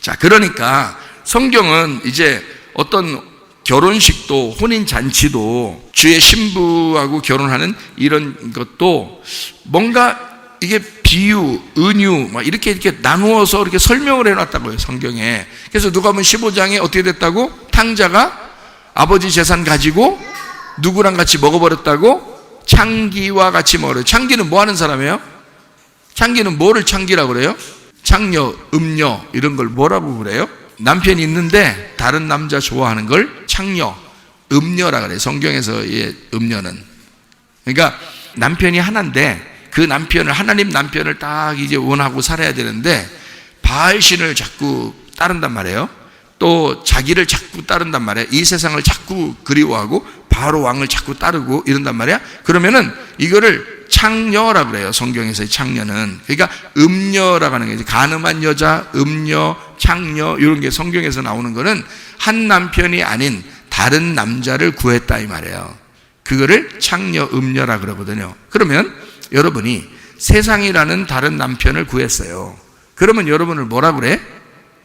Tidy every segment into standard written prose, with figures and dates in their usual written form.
자, 그러니까 성경은 이제 어떤 결혼식도 혼인잔치도 주의 신부하고 결혼하는 이런 것도 뭔가 이게 비유, 은유 막 이렇게 나누어서 이렇게 설명을 해놨다고요, 성경에. 그래서 누가복음 15장에 어떻게 됐다고? 탕자가 아버지 재산 가지고 누구랑 같이 먹어버렸다고? 창기와 같이 먹어요. 창기는 뭐 하는 사람이에요? 창기는 뭐를 창기라고 그래요? 창녀, 음녀 이런 걸 뭐라고 그래요? 남편이 있는데 다른 남자 좋아하는 걸 창녀, 음녀라 그래요. 성경에서의 음녀는. 그러니까 남편이 하나인데 그 남편을, 하나님 남편을 딱 이제 원하고 살아야 되는데 바알신을 자꾸 따른단 말이에요. 또 자기를 자꾸 따른단 말이에요. 이 세상을 자꾸 그리워하고 바로 왕을 자꾸 따르고 이런단 말이야. 그러면은 이거를 창녀라고 그래요, 성경에서의 창녀는. 그러니까 음녀라고 하는 게, 간음한 여자, 음녀, 창녀 이런 게 성경에서 나오는 거는 한 남편이 아닌 다른 남자를 구했다 이 말이에요. 그거를 창녀, 음녀라 그러거든요. 그러면 여러분이 세상이라는 다른 남편을 구했어요. 그러면 여러분을 뭐라 그래?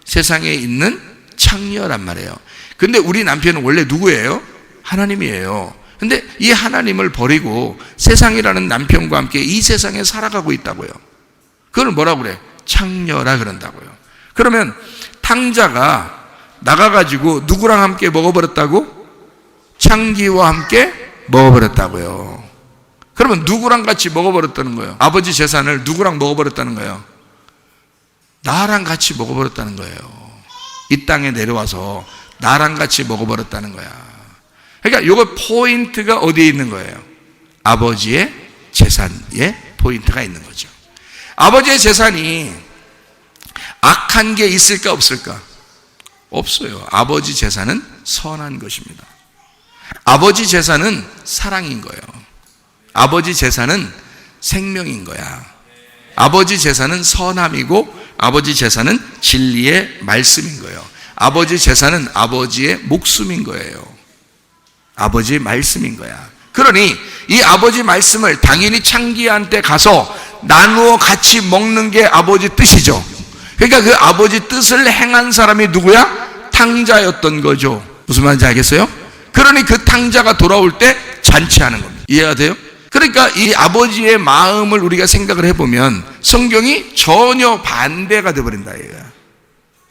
세상에 있는 창녀란 말이에요. 근데 우리 남편은 원래 누구예요? 하나님이에요. 근데 이 하나님을 버리고 세상이라는 남편과 함께 이 세상에 살아가고 있다고요. 그걸 뭐라 그래? 창녀라 그런다고요. 그러면 탕자가 나가가지고 누구랑 함께 먹어버렸다고? 창기와 함께 먹어버렸다고요. 그러면 누구랑 같이 먹어버렸다는 거예요? 아버지 재산을 누구랑 먹어버렸다는 거예요? 나랑 같이 먹어버렸다는 거예요. 이 땅에 내려와서 나랑 같이 먹어버렸다는 거야. 그러니까 이거 포인트가 어디에 있는 거예요? 아버지의 재산에 포인트가 있는 거죠. 아버지의 재산이 악한 게 있을까 없을까? 없어요. 아버지 재산은 선한 것입니다. 아버지 재산은 사랑인 거예요. 아버지 재산은 생명인 거야. 아버지 재산은 선함이고 아버지 재산은 진리의 말씀인 거예요. 아버지 재산은 아버지의 목숨인 거예요. 아버지의 말씀인 거야. 그러니 이 아버지 말씀을 당연히 창기한테 가서 나누어 같이 먹는 게 아버지 뜻이죠. 그러니까 그 아버지 뜻을 행한 사람이 누구야? 탕자였던 거죠. 무슨 말인지 알겠어요? 그러니 그 탕자가 돌아올 때 잔치하는 겁니다. 이해가 돼요? 그러니까 이 아버지의 마음을 우리가 생각을 해보면 성경이 전혀 반대가 되어버린다 얘가.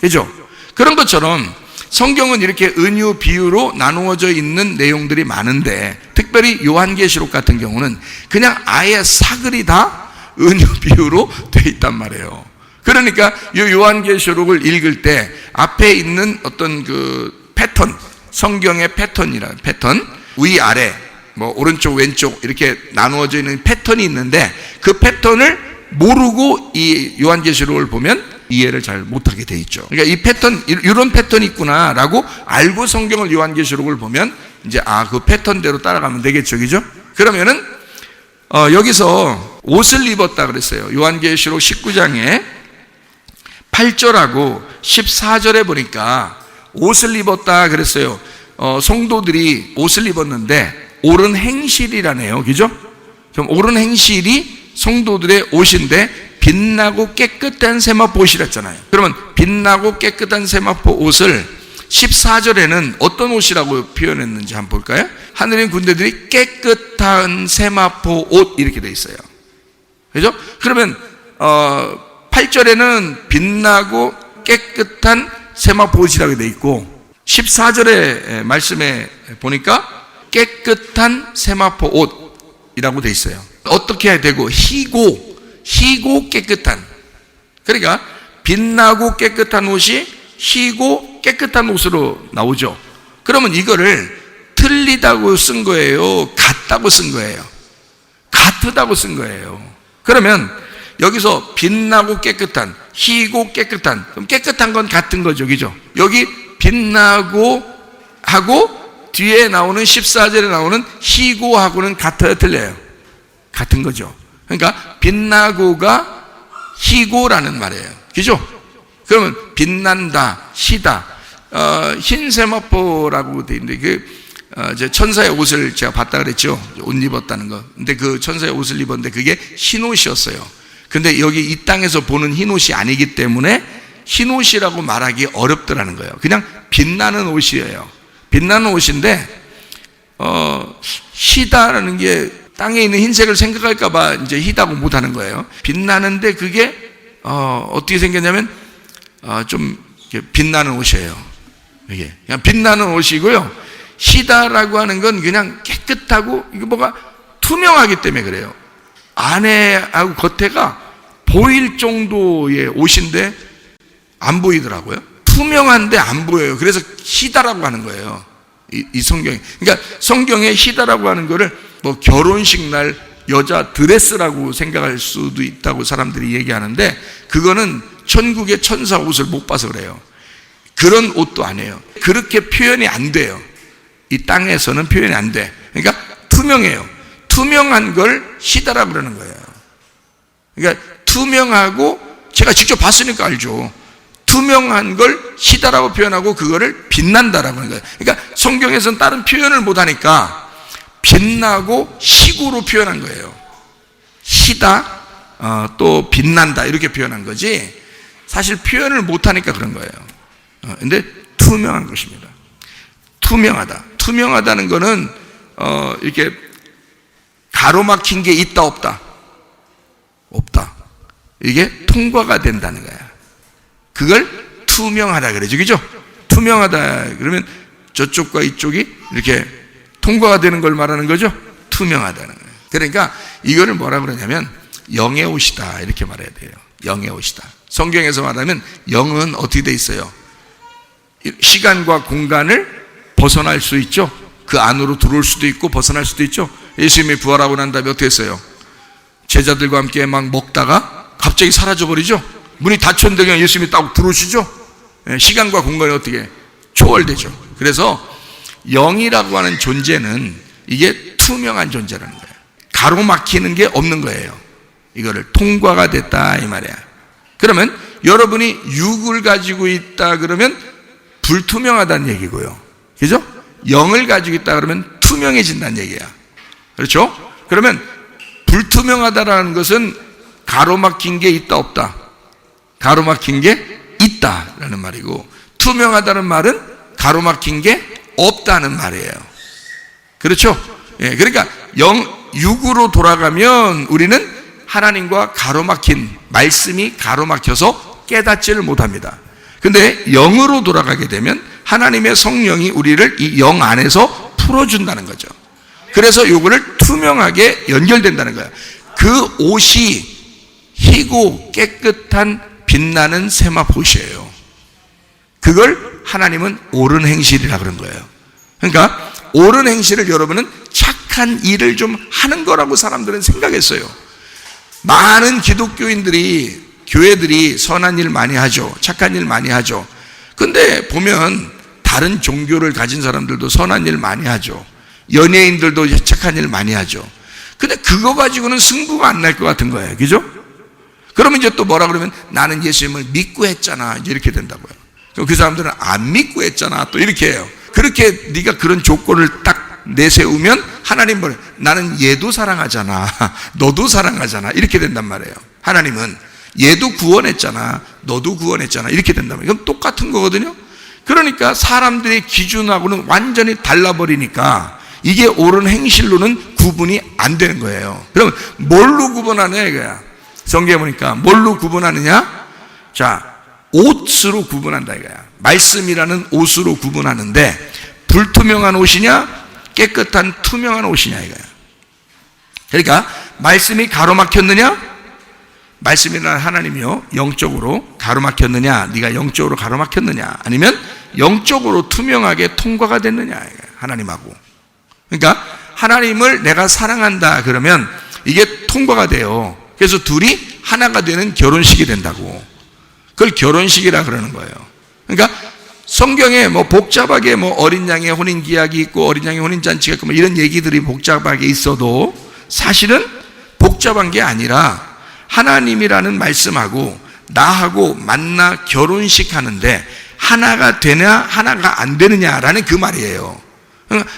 그죠? 그런 것처럼 성경은 이렇게 은유 비유로 나누어져 있는 내용들이 많은데 특별히 요한계시록 같은 경우는 그냥 아예 사글이 다 은유 비유로 돼 있단 말이에요. 그러니까 이 요한계시록을 읽을 때 앞에 있는 어떤 그 패턴, 성경의 패턴이라는 패턴, 위아래 뭐 오른쪽 왼쪽 이렇게 나누어져 있는 패턴이 있는데 그 패턴을 모르고 이 요한계시록을 보면 이해를 잘 못하게 돼 있죠. 그러니까 이 패턴, 이런 패턴이 있구나라고 알고 성경을 요한계시록을 보면 이제 그 패턴대로 따라가면 되겠죠, 그죠? 그러면은 여기서 옷을 입었다 그랬어요. 요한계시록 19장에 8절하고 14절에 보니까 옷을 입었다 그랬어요. 성도들이 옷을 입었는데 옳은 행실이라네요, 그죠? 그럼 옳은 행실이 성도들의 옷인데 빛나고 깨끗한 세마포 옷이랬잖아요. 그러면 빛나고 깨끗한 세마포 옷을 14절에는 어떤 옷이라고 표현했는지 한번 볼까요? 하늘의 군대들이 깨끗한 세마포 옷 이렇게 돼 있어요. 그죠? 그러면 8절에는 빛나고 깨끗한 세마포 옷이라고 돼 있고 14절의 말씀에 보니까 깨끗한 세마포 옷이라고 돼 있어요. 어떻게 해야 되고 희고 깨끗한, 그러니까 빛나고 깨끗한 옷이 희고 깨끗한 옷으로 나오죠. 그러면 이거를 틀리다고 쓴 거예요? 같다고 쓴 거예요? 같다고 쓴 거예요. 그러면 여기서 빛나고 깨끗한, 희고 깨끗한, 그럼 깨끗한 건 같은 거죠, 그죠? 여기 빛나고 하고 뒤에 나오는 14절에 나오는 희고하고는 같아요, 틀려요? 같은 거죠. 그러니까 빛나고가 희고라는 말이에요. 그죠? 그러면 빛난다, 희다. 흰 세마포라고 되어 있는데 그 천사의 옷을 제가 봤다 그랬죠. 옷 입었다는 거. 근데 그 천사의 옷을 입었는데 그게 흰 옷이었어요. 근데 여기 이 땅에서 보는 흰 옷이 아니기 때문에 흰 옷이라고 말하기 어렵더라는 거예요. 그냥 빛나는 옷이에요. 빛나는 옷인데 희다라는 게 땅에 있는 흰색을 생각할까봐 이제 희다고 못하는 거예요. 빛나는데 그게 어떻게 생겼냐면 좀 빛나는 옷이에요. 이게 그냥 빛나는 옷이고요. 희다라고 하는 건 그냥 깨끗하고 이게 뭐가 투명하기 때문에 그래요. 안에하고 겉에가 보일 정도의 옷인데 안 보이더라고요. 투명한데 안 보여요. 그래서 희다라고 하는 거예요. 이 성경에. 그러니까 성경에 희다라고 하는 거를 뭐 결혼식 날 여자 드레스라고 생각할 수도 있다고 사람들이 얘기하는데, 그거는 천국의 천사 옷을 못 봐서 그래요. 그런 옷도 아니에요. 그렇게 표현이 안 돼요. 이 땅에서는 표현이 안 돼. 그러니까 투명해요. 투명한 걸 희다라고 그러는 거예요. 그러니까 투명하고, 제가 직접 봤으니까 알죠. 투명한 걸 희다라고 표현하고 그거를 빛난다라고 하는 거예요. 그러니까 성경에서는 다른 표현을 못하니까 빛나고 희고로 표현한 거예요. 희다, 또 빛난다 이렇게 표현한 거지, 사실 표현을 못하니까 그런 거예요. 근데 투명한 것입니다. 투명하다. 투명하다는 거는 이렇게 가로막힌 게 있다 없다? 없다. 이게 통과가 된다는 거야. 그걸 투명하다 그러죠. 그죠? 투명하다 그러면 저쪽과 이쪽이 이렇게 통과가 되는 걸 말하는 거죠. 투명하다는 거예요. 그러니까 이거를 뭐라 그러냐면 영의 옷이다 이렇게 말해야 돼요. 영의 옷이다. 성경에서 말하면 영은 어떻게 돼 있어요? 시간과 공간을 벗어날 수 있죠. 그 안으로 들어올 수도 있고 벗어날 수도 있죠. 예수님이 부활하고 난 다음에 어떻게 했어요? 제자들과 함께 막 먹다가 갑자기 사라져버리죠. 문이 닫혔는데 그냥 예수님이 딱 들어오시죠. 시간과 공간이 어떻게 초월되죠. 그래서 영이라고 하는 존재는 이게 투명한 존재라는 거예요. 가로막히는 게 없는 거예요. 이거를 통과가 됐다 이 말이야. 그러면 여러분이 육을 가지고 있다 그러면 불투명하다는 얘기고요. 그죠? 영을 가지고 있다 그러면 투명해진다는 얘기야. 그렇죠? 그러면 불투명하다라는 것은 가로막힌 게 있다 없다? 가로막힌 게 있다라는 말이고, 투명하다는 말은 가로막힌 게 없다는 말이에요. 그렇죠? 예, 그러니까 육으로 돌아가면 우리는 하나님과 가로막힌, 말씀이 가로막혀서 깨닫지를 못합니다. 근데 영으로 돌아가게 되면 하나님의 성령이 우리를 이 영 안에서 풀어준다는 거죠. 그래서 요거를 투명하게 연결된다는 거예요. 그 옷이 희고 깨끗한 빛나는 세마포시예요. 그걸 하나님은 옳은 행실이라 그런 거예요. 그러니까 옳은 행실을 여러분은 착한 일을 좀 하는 거라고 사람들은 생각했어요. 많은 기독교인들이, 교회들이 선한 일 많이 하죠. 착한 일 많이 하죠. 근데 보면 다른 종교를 가진 사람들도 선한 일 많이 하죠. 연예인들도 착한 일 많이 하죠. 근데 그거 가지고는 승부가 안 날 것 같은 거예요. 그죠? 그러면 이제 또 뭐라 그러면 나는 예수님을 믿고 했잖아. 이제 이렇게 된다고요. 그럼 그 사람들은 안 믿고 했잖아. 또 이렇게 해요. 그렇게 네가 그런 조건을 딱 내세우면 하나님 뭐래? 나는 얘도 사랑하잖아. 너도 사랑하잖아. 이렇게 된단 말이에요. 하나님은 얘도 구원했잖아. 너도 구원했잖아. 이렇게 된단 말이에요. 이건 똑같은 거거든요. 그러니까 사람들의 기준하고는 완전히 달라버리니까 이게 옳은 행실로는 구분이 안 되는 거예요. 그러면 뭘로 구분하냐 이거야. 성경에 보니까 뭘로 구분하느냐? 자, 옷으로 구분한다 이거야. 말씀이라는 옷으로 구분하는데 불투명한 옷이냐 깨끗한 투명한 옷이냐 이거야. 그러니까 말씀이 가로막혔느냐? 말씀이라는 하나님이요 영적으로 가로막혔느냐? 네가 영적으로 가로막혔느냐? 아니면 영적으로 투명하게 통과가 됐느냐 이거야. 하나님하고. 그러니까 하나님을 내가 사랑한다 그러면 이게 통과가 돼요. 그래서 둘이 하나가 되는 결혼식이 된다고. 그걸 결혼식이라 그러는 거예요. 그러니까 성경에 뭐 복잡하게 뭐 어린 양의 혼인 기약이 있고 어린 양의 혼인 잔치가 있고 뭐 이런 얘기들이 복잡하게 있어도 사실은 복잡한 게 아니라 하나님이라는 말씀하고 나하고 만나 결혼식 하는데 하나가 되냐 하나가 안 되느냐라는 그 말이에요.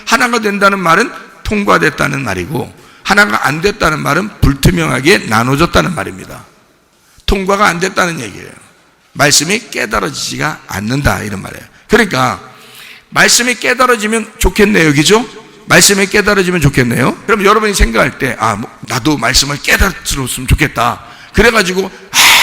하나가 된다는 말은 통과됐다는 말이고 하나가 안 됐다는 말은 불투명하게 나눠졌다는 말입니다. 통과가 안 됐다는 얘기예요. 말씀이 깨달아지지가 않는다 이런 말이에요. 그러니까 말씀이 깨달아지면 좋겠네요, 그죠? 말씀이 깨달아지면 좋겠네요. 그럼 여러분이 생각할 때 나도 말씀을 깨달았으면 좋겠다. 그래가지고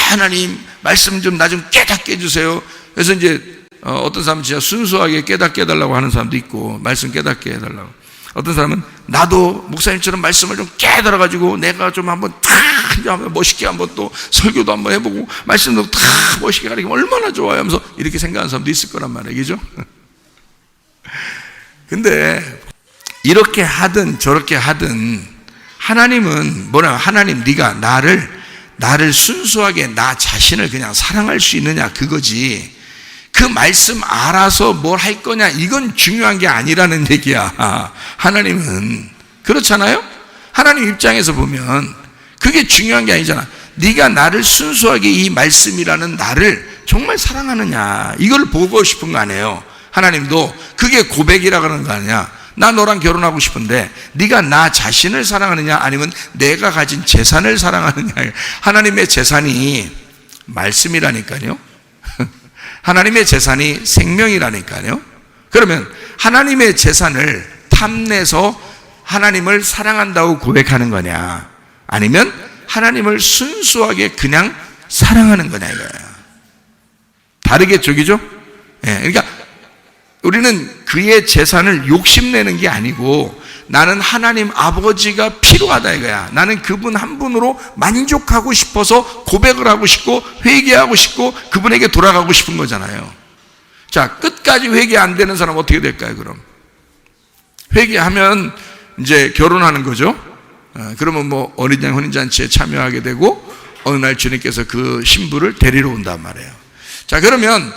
하나님 말씀 좀 나 좀 깨닫게 해주세요. 그래서 이제 어떤 사람은 진짜 순수하게 깨닫게 해달라고 하는 사람도 있고, 말씀 깨닫게 해달라고. 어떤 사람은 나도 목사님처럼 말씀을 좀 깨달아가지고 내가 좀 한번 멋있게 한번 또 설교도 한번 해보고 말씀도 멋있게 가르치면 얼마나 좋아요 하면서 이렇게 생각하는 사람도 있을 거란 말이에요, 그죠? 근데 이렇게 하든 저렇게 하든 하나님은 하나님 네가 나를 순수하게 나 자신을 그냥 사랑할 수 있느냐 그거지, 그 말씀 알아서 뭘 할 거냐 이건 중요한 게 아니라는 얘기야. 하나님은 그렇잖아요. 하나님 입장에서 보면 그게 중요한 게 아니잖아. 네가 나를 순수하게 이 말씀이라는 나를 정말 사랑하느냐 이걸 보고 싶은 거 아니에요. 하나님도 그게 고백이라 그러는 거 아니야. 나 너랑 결혼하고 싶은데 네가 나 자신을 사랑하느냐 아니면 내가 가진 재산을 사랑하느냐. 하나님의 재산이 말씀이라니까요. 하나님의 재산이 생명이라니까요. 그러면 하나님의 재산을 탐내서 하나님을 사랑한다고 고백하는 거냐 아니면 하나님을 순수하게 그냥 사랑하는 거냐 이거야. 다르겠죠, 그죠? 그러니까 우리는 그의 재산을 욕심내는 게 아니고 나는 하나님 아버지가 필요하다 이거야. 나는 그분 한 분으로 만족하고 싶어서 고백을 하고 싶고 회개하고 싶고 그분에게 돌아가고 싶은 거잖아요. 자, 끝까지 회개 안 되는 사람 어떻게 될까요, 그럼? 회개하면 이제 결혼하는 거죠. 그러면 뭐 어린양 혼인잔치에 참여하게 되고 어느 날 주님께서 그 신부를 데리러 온단 말이에요. 자, 그러면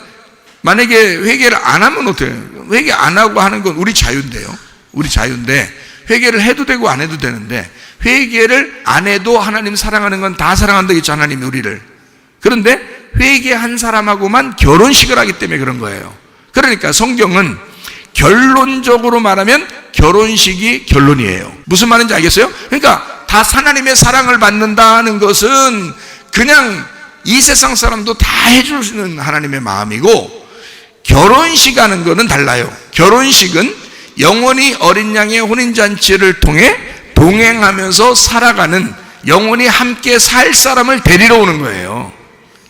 만약에 회개를 안 하면 어떻게 해요? 회개 안 하고 하는 건 우리 자유인데요. 우리 자유인데 회개를 해도 되고 안 해도 되는데 회개를 안 해도 하나님 사랑하는 건 다 사랑한다 했죠, 하나님이 우리를. 그런데 회개한 사람하고만 결혼식을 하기 때문에 그런 거예요. 그러니까 성경은 결론적으로 말하면 결혼식이 결론이에요. 무슨 말인지 알겠어요? 그러니까 다 하나님의 사랑을 받는다는 것은 그냥 이 세상 사람도 다 해주시는 하나님의 마음이고, 결혼식 하는 거는 달라요. 결혼식은 영원히 어린 양의 혼인잔치를 통해 동행하면서 살아가는, 영원히 함께 살 사람을 데리러 오는 거예요,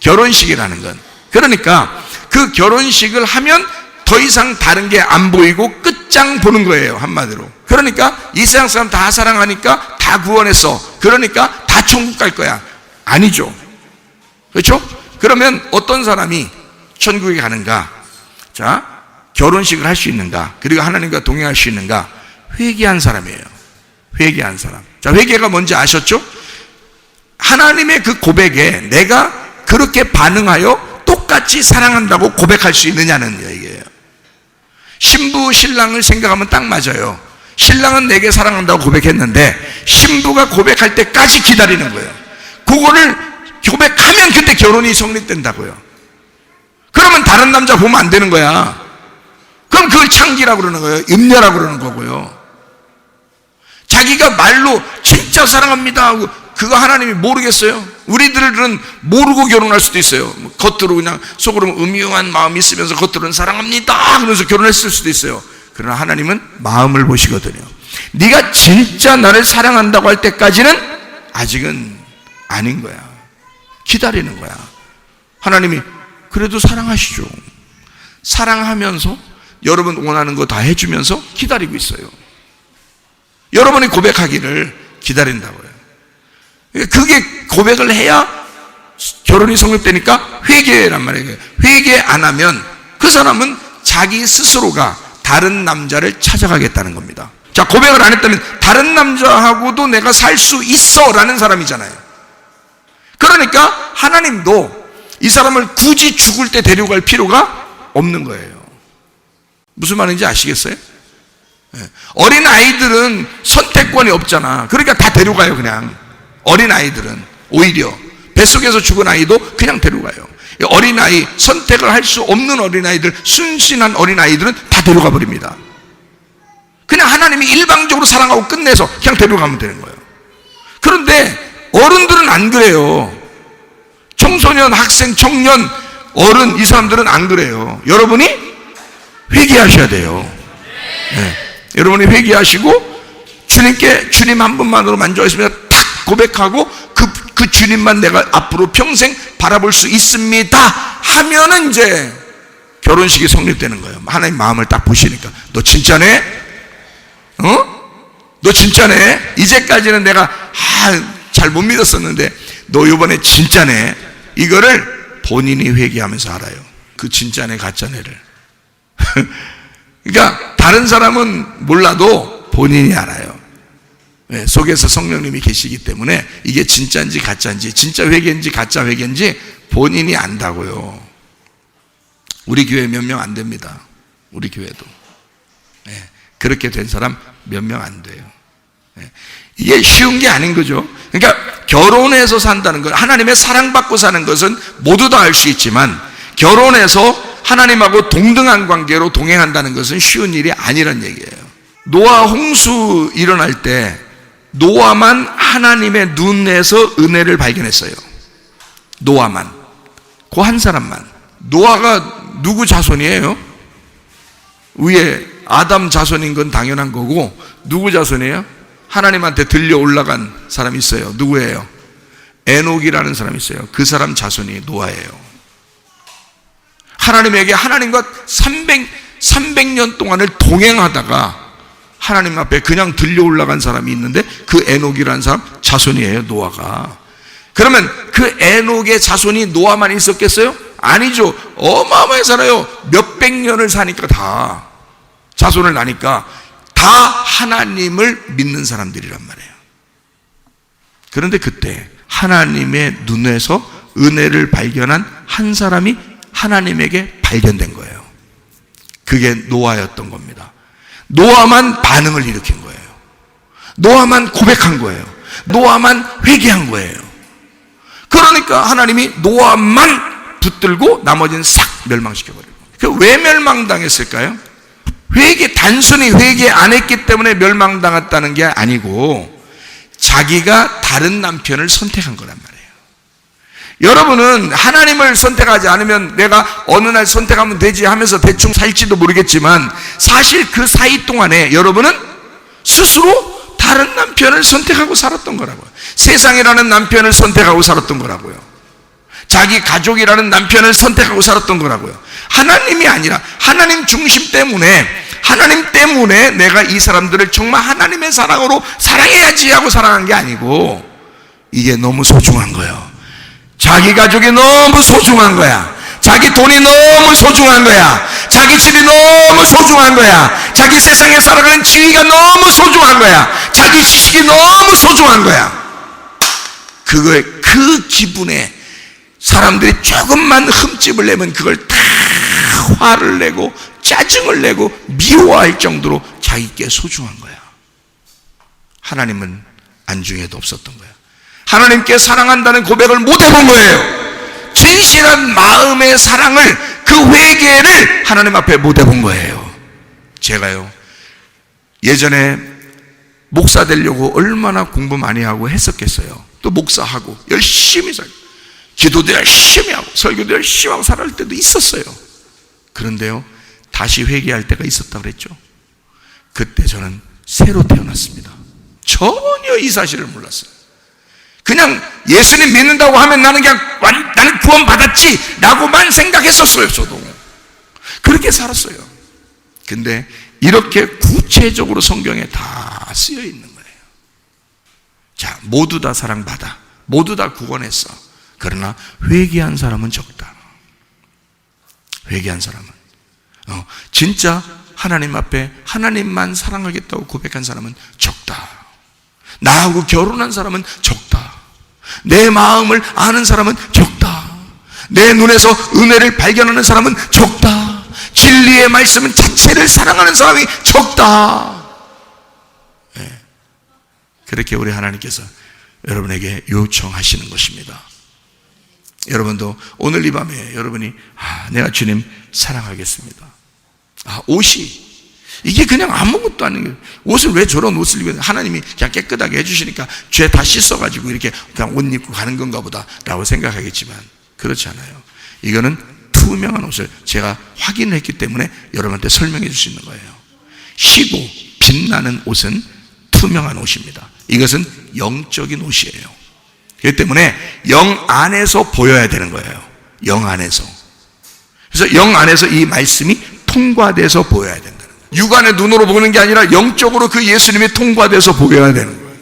결혼식이라는 건. 그러니까 그 결혼식을 하면 더 이상 다른 게 안 보이고 끝장 보는 거예요, 한마디로. 그러니까 이 세상 사람 다 사랑하니까 다 구원했어, 그러니까 다 천국 갈 거야. 아니죠. 그렇죠? 그러면 어떤 사람이 천국에 가는가? 자, 결혼식을 할 수 있는가? 그리고 하나님과 동행할 수 있는가? 회개한 사람이에요. 회개한 사람. 자, 회개가 뭔지 아셨죠? 하나님의 그 고백에 내가 그렇게 반응하여 똑같이 사랑한다고 고백할 수 있느냐는 얘기예요. 신부 신랑을 생각하면 딱 맞아요. 신랑은 내게 사랑한다고 고백했는데 신부가 고백할 때까지 기다리는 거예요. 그거를 고백하면 그때 결혼이 성립된다고요. 그러면 다른 남자 보면 안 되는 거야. 그럼 그걸 창기라고 그러는 거예요. 임녀라고 그러는 거고요. 자기가 말로 진짜 사랑합니다 하고 그거 하나님이 모르겠어요? 우리들은 모르고 결혼할 수도 있어요. 겉으로 그냥 속으로 음흉한 마음이 있으면서 겉으로는 사랑합니다 그러면서 결혼했을 수도 있어요. 그러나 하나님은 마음을 보시거든요. 네가 진짜 나를 사랑한다고 할 때까지는 아직은 아닌 거야. 기다리는 거야. 하나님이 그래도 사랑하시죠. 사랑하면서 여러분 원하는 거 다 해주면서 기다리고 있어요. 여러분이 고백하기를 기다린다고요. 그게 고백을 해야 결혼이 성립되니까 회개란 말이에요. 회개 안 하면 그 사람은 자기 스스로가 다른 남자를 찾아가겠다는 겁니다. 자, 고백을 안 했다면 다른 남자하고도 내가 살 수 있어 라는 사람이잖아요. 그러니까 하나님도 이 사람을 굳이 죽을 때 데려갈 필요가 없는 거예요. 무슨 말인지 아시겠어요? 어린 아이들은 선택권이 없잖아. 그러니까 다 데려가요. 그냥 어린 아이들은 오히려 뱃속에서 죽은 아이도 그냥 데려가요. 어린아이, 선택을 할 수 없는 어린아이들, 순신한 어린아이들은 다 데려가 버립니다. 그냥 하나님이 일방적으로 사랑하고 끝내서 그냥 데려가면 되는 거예요. 그런데 어른들은 안 그래요. 청소년, 학생, 청년, 어른, 이 사람들은 안 그래요. 여러분이 회개하셔야 돼요. 네. 여러분이 회개하시고 주님께 주님 한 분만으로 만족했습니다. 탁 고백하고 그 주님만 내가 앞으로 평생 바라볼 수 있습니다 하면은 이제 결혼식이 성립되는 거예요. 하나님 마음을 딱 보시니까 너 진짜네? 너 진짜네? 이제까지는 내가 잘 못 믿었었는데 너 이번에 진짜네? 이거를 본인이 회개하면서 알아요. 그 진짜네 가짜네를. 그러니까 다른 사람은 몰라도 본인이 알아요. 네, 속에서 성령님이 계시기 때문에 이게 진짜인지 가짜인지, 진짜 회개인지 가짜 회개인지 본인이 안다고요. 우리 교회 몇 명 안 됩니다. 우리 교회도. 네, 그렇게 된 사람 몇 명 안 돼요. 네, 이게 쉬운 게 아닌 거죠. 그러니까 결혼해서 산다는 것, 하나님의 사랑받고 사는 것은 모두 다 알 수 있지만 결혼해서 하나님하고 동등한 관계로 동행한다는 것은 쉬운 일이 아니란 얘기예요. 노아 홍수 일어날 때 노아만 하나님의 눈에서 은혜를 발견했어요. 노아만. 그 한 사람만. 노아가 누구 자손이에요? 위에 아담 자손인 건 당연한 거고 누구 자손이에요? 하나님한테 들려 올라간 사람이 있어요. 누구예요? 에녹이라는 사람이 있어요. 그 사람 자손이 노아예요. 하나님에게 하나님과 300년 동안을 동행하다가 하나님 앞에 그냥 들려 올라간 사람이 있는데 그 에녹이라는 사람 자손이에요. 노아가. 그러면 그 에녹의 자손이 노아만 있었겠어요? 아니죠. 어마어마하게 살아요. 몇백 년을 사니까 다 자손을 나니까 다 하나님을 믿는 사람들이란 말이에요. 그런데 그때 하나님의 눈에서 은혜를 발견한 한 사람이 하나님에게 발견된 거예요. 그게 노아였던 겁니다. 노아만 반응을 일으킨 거예요. 노아만 고백한 거예요. 노아만 회개한 거예요. 그러니까 하나님이 노아만 붙들고 나머지는 싹 멸망시켜버려요. 왜 멸망당했을까요? 단순히 회개 안 했기 때문에 멸망당했다는 게 아니고 자기가 다른 남편을 선택한 거란 말이에요. 여러분은 하나님을 선택하지 않으면 내가 어느 날 선택하면 되지 하면서 대충 살지도 모르겠지만 사실 그 사이 동안에 여러분은 스스로 다른 남편을 선택하고 살았던 거라고요. 세상이라는 남편을 선택하고 살았던 거라고요. 자기 가족이라는 남편을 선택하고 살았던 거라고요. 하나님이 아니라 하나님 중심 때문에 하나님 때문에 내가 이 사람들을 정말 하나님의 사랑으로 사랑해야지 하고 사랑한 게 아니고 이게 너무 소중한 거예요. 자기 가족이 너무 소중한 거야. 자기 돈이 너무 소중한 거야. 자기 집이 너무 소중한 거야. 자기 세상에 살아가는 지위가 너무 소중한 거야. 자기 지식이 너무 소중한 거야. 그 기분에 사람들이 조금만 흠집을 내면 그걸 다 화를 내고 짜증을 내고 미워할 정도로 자기께 소중한 거야. 하나님은 안중에도 없었던 거야. 하나님께 사랑한다는 고백을 못 해본 거예요. 진실한 마음의 사랑을, 그 회개를 하나님 앞에 못 해본 거예요. 제가요, 예전에 목사 되려고 얼마나 공부 많이 하고 했었겠어요. 또 목사하고 열심히 살고 기도도 열심히 하고 설교도 열심히 하고 살아갈 때도 있었어요. 그런데요, 다시 회개할 때가 있었다고 그랬죠. 그때 저는 새로 태어났습니다. 전혀 이 사실을 몰랐어요. 그냥 예수님 믿는다고 하면 나는 구원 받았지 라고만 생각했었어요. 저도 그렇게 살았어요. 근데 이렇게 구체적으로 성경에 다 쓰여 있는 거예요. 자, 모두 다 사랑받아, 모두 다 구원했어. 그러나 회개한 사람은 적다. 회개한 사람은 진짜 하나님 앞에 하나님만 사랑하겠다고 고백한 사람은 적다. 나하고 결혼한 사람은 적다. 내 마음을 아는 사람은 적다. 내 눈에서 은혜를 발견하는 사람은 적다. 진리의 말씀 자체를 사랑하는 사람이 적다. 네. 그렇게 우리 하나님께서 여러분에게 요청하시는 것입니다. 여러분도 오늘 이 밤에 여러분이 내가 주님 사랑하겠습니다. 옷이 이게 그냥 아무것도 아닌 거예요. 옷을 왜 저런 옷을 입고 하나님이 그냥 깨끗하게 해주시니까 죄 다 씻어가지고 이렇게 그냥 옷 입고 가는 건가 보다 라고 생각하겠지만 그렇지 않아요. 이거는 투명한 옷을 제가 확인을 했기 때문에 여러분한테 설명해 줄 수 있는 거예요. 희고 빛나는 옷은 투명한 옷입니다. 이것은 영적인 옷이에요. 그렇기 때문에 영 안에서 보여야 되는 거예요. 영 안에서. 그래서 영 안에서 이 말씀이 통과돼서 보여야 된다는 거예요. 육안의 눈으로 보는 게 아니라 영적으로 그 예수님이 통과돼서 보여야 되는 거예요.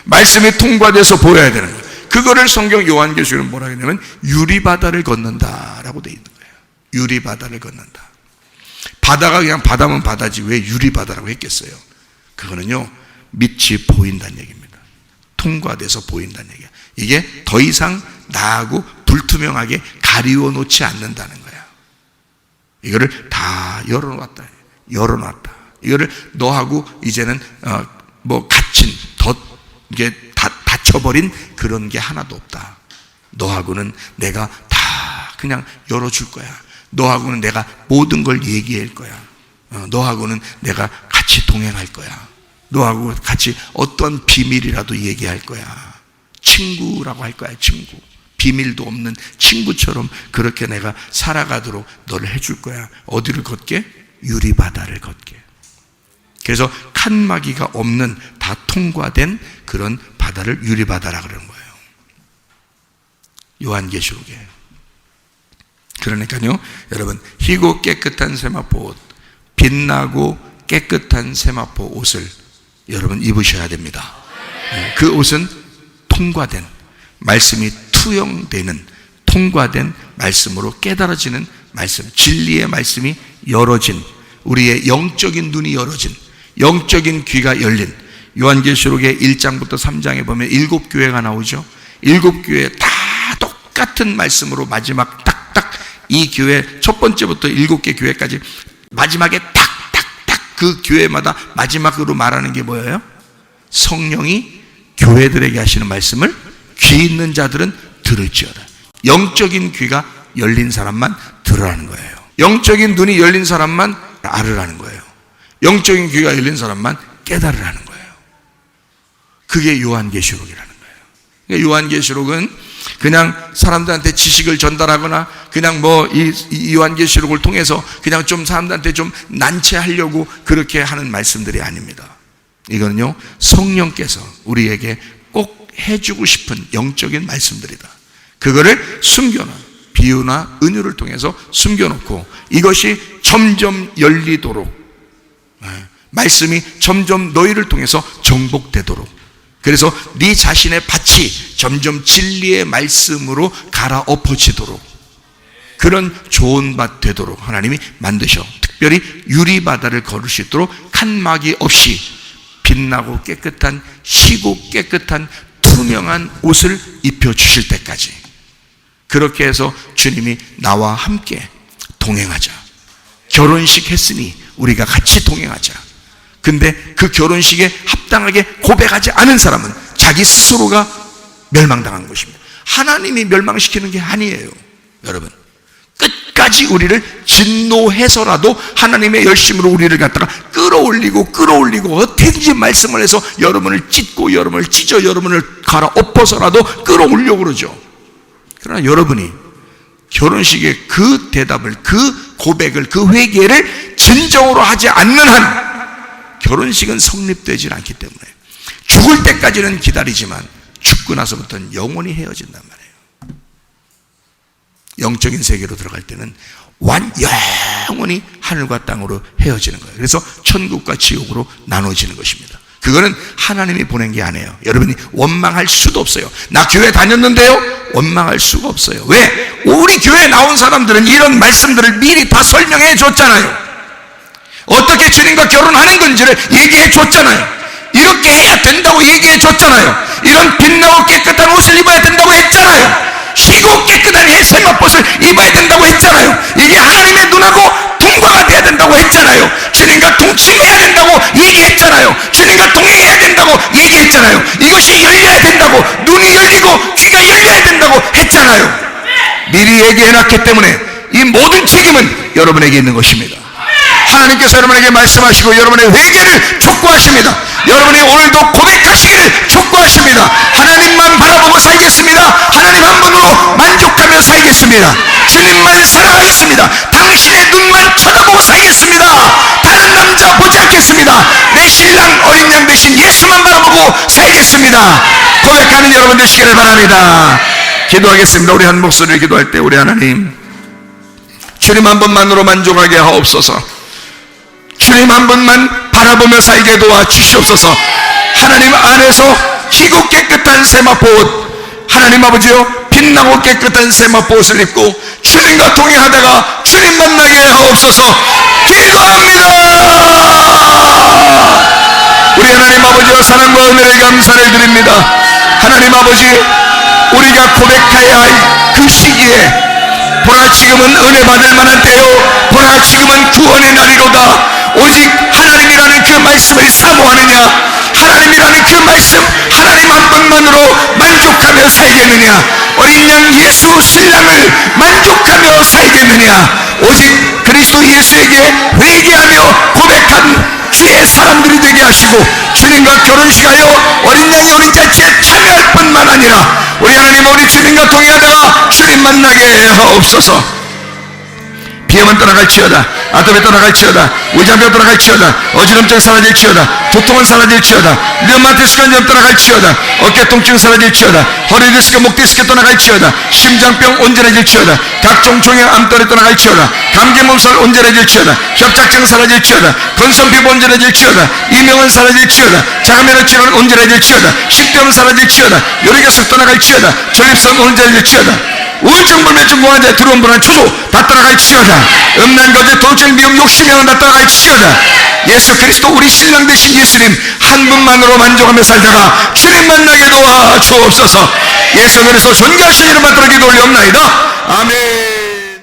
말씀이 통과돼서 보여야 되는 거예요. 그거를 성경 요한계시록은 뭐라 했냐면 유리바다를 걷는다라고 되어 있는 거예요. 유리바다를 걷는다. 바다가 그냥 바다면 바다지 왜 유리바다라고 했겠어요? 그거는요, 밑이 보인다는 얘기입니다. 통과돼서 보인다는 얘기야. 이게 더 이상 나하고 불투명하게 가리워 놓지 않는다는 거야. 이거를 다 열어놨다. 열어놨다. 이거를 너하고 이제는 갇힌 이게 닫혀버린 그런 게 하나도 없다. 너하고는 내가 다 그냥 열어줄 거야. 너하고는 내가 모든 걸 얘기할 거야. 너하고는 내가 같이 동행할 거야. 너하고 같이 어떤 비밀이라도 얘기할 거야. 친구라고 할 거야. 친구. 비밀도 없는 친구처럼 그렇게 내가 살아가도록 너를 해줄 거야. 어디를 걷게? 유리바다를 걷게. 그래서 칸막이가 없는 다 통과된 그런 바다를 유리바다라 그러는 거예요. 요한계시록에. 그러니까요, 여러분, 희고 깨끗한 세마포 옷, 빛나고 깨끗한 세마포 옷을 여러분 입으셔야 됩니다. 그 옷은 통과된, 말씀이 투영되는 통과된 말씀으로 깨달아지는 말씀, 진리의 말씀이 열어진, 우리의 영적인 눈이 열어진, 영적인 귀가 열린, 요한계시록의 1장부터 3장에 보면 7교회가 나오죠. 7교회 다 똑같은 말씀으로 마지막 딱딱, 이 교회 첫 번째부터 7개 교회까지 마지막에 딱딱딱 그 교회마다 마지막으로 말하는 게 뭐예요? 성령이 교회들에게 하시는 말씀을 귀 있는 자들은 들을지어다. 영적인 귀가 열린 사람만 들으라는 거예요. 영적인 눈이 열린 사람만 알으라는 거예요. 영적인 귀가 열린 사람만 깨달으라는 거예요. 그게 요한계시록이라는 거예요. 그러니까 요한계시록은 그냥 사람들한테 지식을 전달하거나 그냥 이 요한계시록을 통해서 그냥 좀 사람들한테 좀 난처하려고 그렇게 하는 말씀들이 아닙니다. 이거는요, 성령께서 우리에게 꼭 해주고 싶은 영적인 말씀들이다. 그거를 숨겨놓은 비유나 은유를 통해서 숨겨놓고 이것이 점점 열리도록, 말씀이 점점 너희를 통해서 정복되도록, 그래서 네 자신의 밭이 점점 진리의 말씀으로 갈아엎어지도록, 그런 좋은 밭 되도록 하나님이 만드셔 특별히 유리바다를 걸을 수 있도록 칸막이 없이 빛나고 깨끗한, 희고 깨끗한 투명한 옷을 입혀주실 때까지, 그렇게 해서 주님이 나와 함께 동행하자. 결혼식 했으니 우리가 같이 동행하자. 근데 그 결혼식에 합당하게 고백하지 않은 사람은 자기 스스로가 멸망당한 것입니다. 하나님이 멸망시키는 게 아니에요. 여러분, 끝까지 우리를 진노해서라도 하나님의 열심으로 우리를 갖다가 끌어올리고 어떻게든지 말씀을 해서 여러분을 찢고 여러분을 찢어 여러분을 갈아엎어서라도 끌어올려고 그러죠. 그러나 여러분이 결혼식에 그 대답을, 그 고백을, 그 회개를 진정으로 하지 않는 한 결혼식은 성립되지 않기 때문에 죽을 때까지는 기다리지만 죽고 나서부터는 영원히 헤어진단 말이에요. 영적인 세계로 들어갈 때는 영원히 하늘과 땅으로 헤어지는 거예요. 그래서 천국과 지옥으로 나눠지는 것입니다. 그거는 하나님이 보낸 게 아니에요. 여러분이 원망할 수도 없어요. 나 교회 다녔는데요? 원망할 수가 없어요. 왜? 우리 교회에 나온 사람들은 이런 말씀들을 미리 다 설명해 줬잖아요. 어떻게 주님과 결혼하는 건지를 얘기해 줬잖아요. 이렇게 해야 된다고 얘기해 줬잖아요. 이런 빛나고 깨끗한 옷을 입어야 된다고 했잖아요. 희고 깨끗한 세마포옷을 입어야 된다고 했잖아요. 이게 하나님의 눈하고 통과가 돼야 된다고 했잖아요. 주님과 동침해야 된다고 얘기했잖아요. 주님과 동행해야 된다고 얘기했잖아요. 이것이 열려야 된다고, 눈이 열리고 귀가 열려야 된다고 했잖아요. 미리 얘기해놨기 때문에 이 모든 책임은 여러분에게 있는 것입니다. 하나님께서 여러분에게 말씀하시고 여러분의 회개를 촉구하십니다. 여러분이 오늘도 고백하시기를 촉구하십니다. 하나님만 바라보고 바라보고 살겠습니다. 하나님 한 분으로 만족하며 살겠습니다. 주님만 사랑하겠습니다. 당신의 눈만 쳐다보고 살겠습니다. 다른 남자 보지 않겠습니다. 내 신랑 어린 양 대신 예수만 바라보고 살겠습니다. 고백하는 여러분 되시기를 바랍니다. 기도하겠습니다. 우리 한 목소리를 기도할 때, 우리 하나님, 주님 한 분만으로 만족하게 하옵소서. 주님 한 분만 바라보며 살게 도와주시옵소서. 하나님 안에서 희고 깨끗한 세마포옷, 하나님 아버지요, 빛나고 깨끗한 세마포옷을 입고 주님과 동행하다가 주님 만나게 하옵소서. 기도합니다. 우리 하나님 아버지와 사랑과 은혜를 감사를 드립니다. 하나님 아버지, 우리가 고백해야 할 그 시기에, 보라 지금은 은혜 받을 만한 때요, 보라 지금은 구원의 날이로다. 오직 하나님이라는 그 말씀을 사모하느냐, 하나님이라는 그 말씀, 하나님 한 분만으로 만족하며 살겠느냐, 어린 양 예수 신랑을 만족하며 살겠느냐, 오직 그리스도 예수에게 회개하며 고백한 주의 사람들이 되게 하시고 주님과 결혼식하여 어린 양의 어린 잔치에 참여할 뿐만 아니라 우리 하나님, 우리 주님과 동행하다가 주님 만나게 하옵소서. 비염은 떠나갈지어다, 아토피 떠나갈지어다, 위장병 떠나갈지어다, 어지럼증 사라질지어다, 두통은 사라질지어다, 류마티스 관절 떠나갈지어다, 어깨 통증 사라질지어다, 허리 디스크, 목 디스크 떠나갈지어다, 심장병 온전해질지어다, 각종 종양 암떨이 떠나갈지어다, 감기 몸살 온전해질지어다, 협착증 사라질지어다, 건선 피부 온전해질지어다, 이명은 사라질지어다, 자가면허 질환 온전해질지어다, 식도염 사라질지어다, 요리가속 떠나갈지어다, 전립선 온전해질지어다, 우울증, 불면증, 공황장애, 두려움, 불안, 초조 다 떠나갈지어다, 음란, 거짓, 도둑질, 미움, 욕심이랑 다 떠나갈지어다. 예수 그리스도 우리 신랑 되신 예수님 한 분만으로 만족하며 살다가 주님 만나게 도와주옵소서. 예수 그리스도 존귀하신 이름 받들어 기도 올리옵나이다. 아멘.